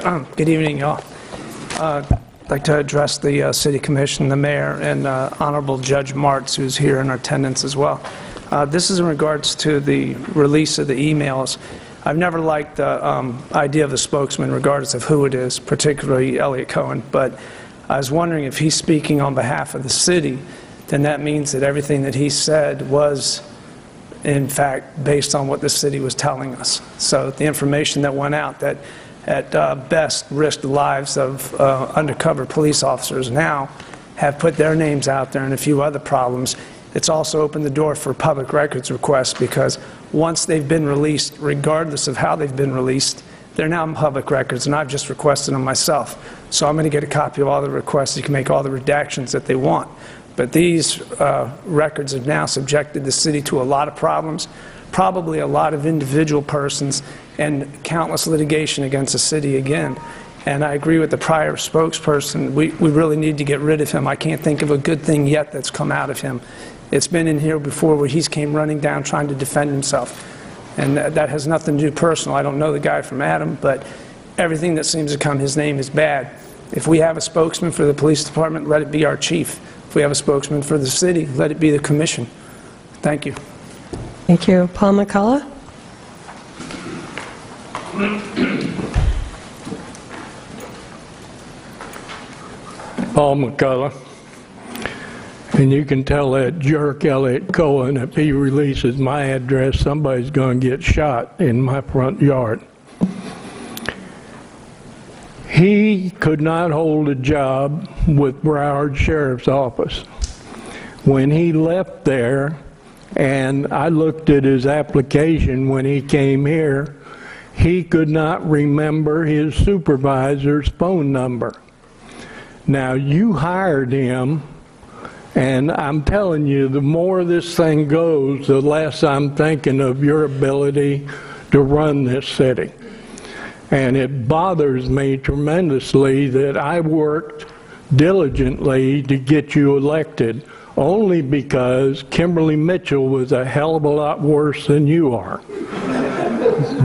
Good evening, y'all. I'd like to address the City Commission, the Mayor, and Honorable Judge Martz, who's here in attendance as well. This is in regards to the release of the emails. I've never liked the idea of a spokesman, regardless of who it is, particularly Elliot Cohen, but I was wondering if he's speaking on behalf of the city, then that means that everything that he said was, in fact, based on what the city was telling us. So the information that went out that at best risked the lives of undercover police officers now have put their names out there and a few other problems. It's also opened the door for public records requests, because once they've been released, regardless of how they've been released, they're now in public records, and I've just requested them myself. So I'm going to get a copy of all the requests. You can make all the redactions that they want. But these records have now subjected the city to a lot of problems, probably a lot of individual persons, and countless litigation against the city again. And I agree with the prior spokesperson. We really need to get rid of him. I can't think of a good thing yet that's come out of him. It's been in here before where he's came running down trying to defend himself. And that has nothing to do personal. I don't know the guy from Adam, but everything that seems to come his name is bad. If we have a spokesman for the police department, let it be our chief. If we have a spokesman for the city, let it be the commission. Thank you. Thank you. Paul McCullough? Paul McCullough. And you can tell that jerk Elliot Cohen, if he releases my address, somebody's going to get shot in my front yard. He could not hold a job with Broward Sheriff's Office. When he left there, and I looked at his application when he came here, he could not remember his supervisor's phone number. Now, you hired him, and I'm telling you, the more this thing goes, the less I'm thinking of your ability to run this city. And it bothers me tremendously that I worked diligently to get you elected, only because Kimberly Mitchell was a hell of a lot worse than you are.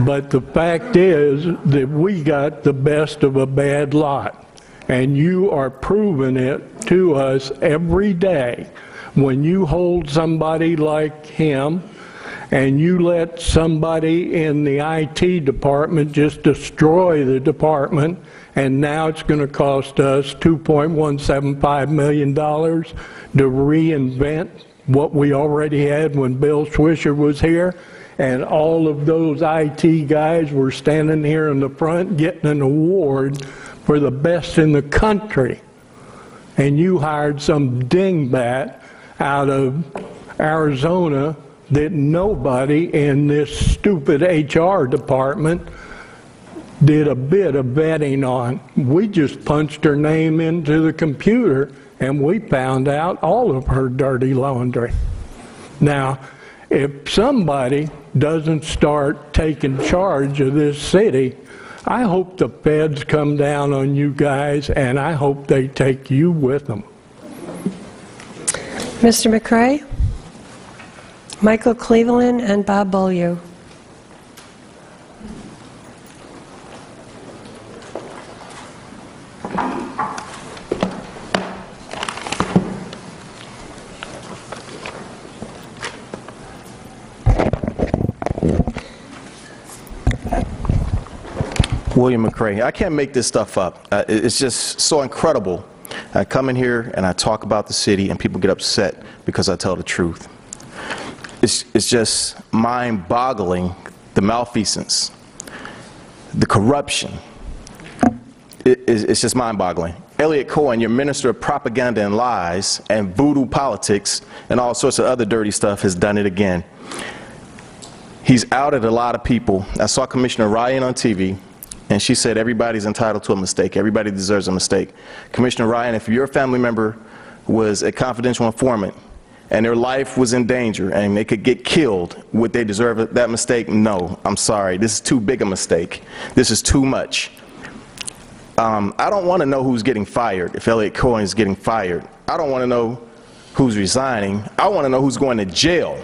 But the fact is that we got the best of a bad lot. And you are proving it to us every day when you hold somebody like him and you let somebody in the IT department just destroy the department, and now it's going to cost us $2.175 million to reinvent what we already had when Bill Swisher was here, and all of those IT guys were standing here in the front getting an award for the best in the country. And you hired some dingbat out of Arizona that nobody in this stupid HR department did a bit of vetting on. We just punched her name into the computer and we found out all of her dirty laundry. Now, if somebody doesn't start taking charge of this city, I hope the feds come down on you guys, and I hope they take you with them. Mr. McCray? Michael Cleveland and Bob Beaulieu. William McCray. I can't make this stuff up. It's just so incredible. I come in here and I talk about the city and people get upset because I tell the truth. It's just mind-boggling, the malfeasance, the corruption. It's just mind-boggling. Elliot Cohen, your minister of propaganda and lies and voodoo politics and all sorts of other dirty stuff, has done it again. He's outed a lot of people. I saw Commissioner Ryan on TV, and she said everybody's entitled to a mistake. Everybody deserves a mistake. Commissioner Ryan, if your family member was a confidential informant and their life was in danger and they could get killed, would they deserve that mistake? No, I'm sorry. This is too big a mistake. This is too much. I don't want to know who's getting fired, if Elliot Cohen is getting fired. I don't want to know who's resigning. I want to know who's going to jail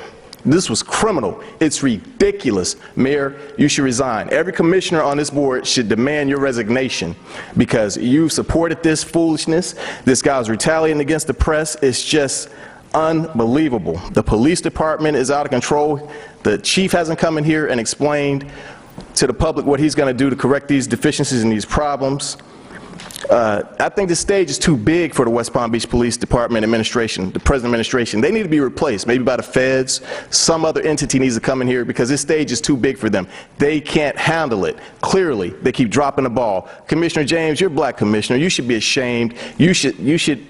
This was criminal. It's ridiculous. Mayor, you should resign. Every commissioner on this board should demand your resignation because you supported this foolishness. This guy was retaliating against the press. It's just unbelievable. The police department is out of control. The chief hasn't come in here and explained to the public what he's going to do to correct these deficiencies and these problems. I think the stage is too big for the West Palm Beach Police Department administration, the present administration. They need to be replaced, maybe by the feds. Some other entity needs to come in here because this stage is too big for them. They can't handle it. Clearly, they keep dropping the ball. Commissioner James, you're a black commissioner. You should be ashamed. You should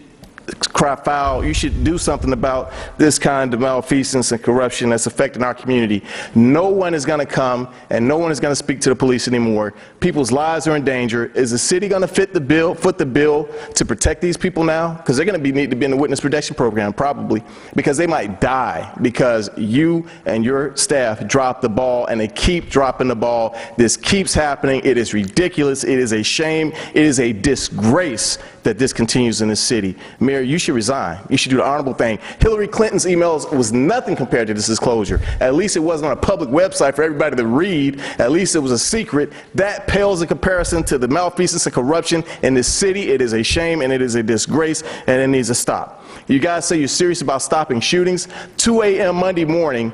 cry foul. You should do something about this kind of malfeasance and corruption that's affecting our community. No one is going to come and no one is going to speak to the police anymore. People's lives are in danger. Is the city going to foot the bill to protect these people now? Because they're going to need to be in the witness protection program, probably, because they might die because you and your staff dropped the ball, and they keep dropping the ball. This keeps happening. It is ridiculous. It is a shame. It is a disgrace that this continues in this city. Mayor, you should resign. You should do the honorable thing. Hillary Clinton's emails was nothing compared to this disclosure. At least it wasn't on a public website for everybody to read. At least it was a secret. That pales in comparison to the malfeasance and corruption in this city. It is a shame and it is a disgrace, and it needs to stop. You guys say you're serious about stopping shootings. 2 a.m. Monday morning,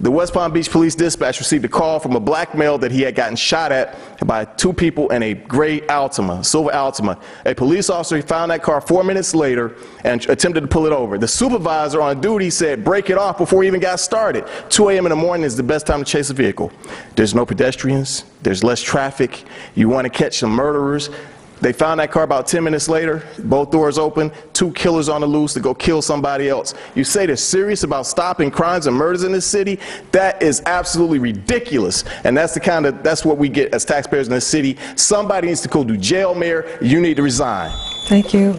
the West Palm Beach Police Dispatch received a call from a black male that he had gotten shot at by 2 people in a gray Altima, silver Altima. A police officer found that car 4 minutes later and attempted to pull it over. The supervisor on duty said, break it off before he even got started. 2 a.m. in the morning is the best time to chase a vehicle. There's no pedestrians. There's less traffic. You want to catch some murderers. They found that car about 10 minutes later, both doors open, 2 killers on the loose to go kill somebody else. You say they're serious about stopping crimes and murders in this city? That is absolutely ridiculous. And that's what we get as taxpayers in this city. Somebody needs to go to jail, Mayor. You need to resign. Thank you.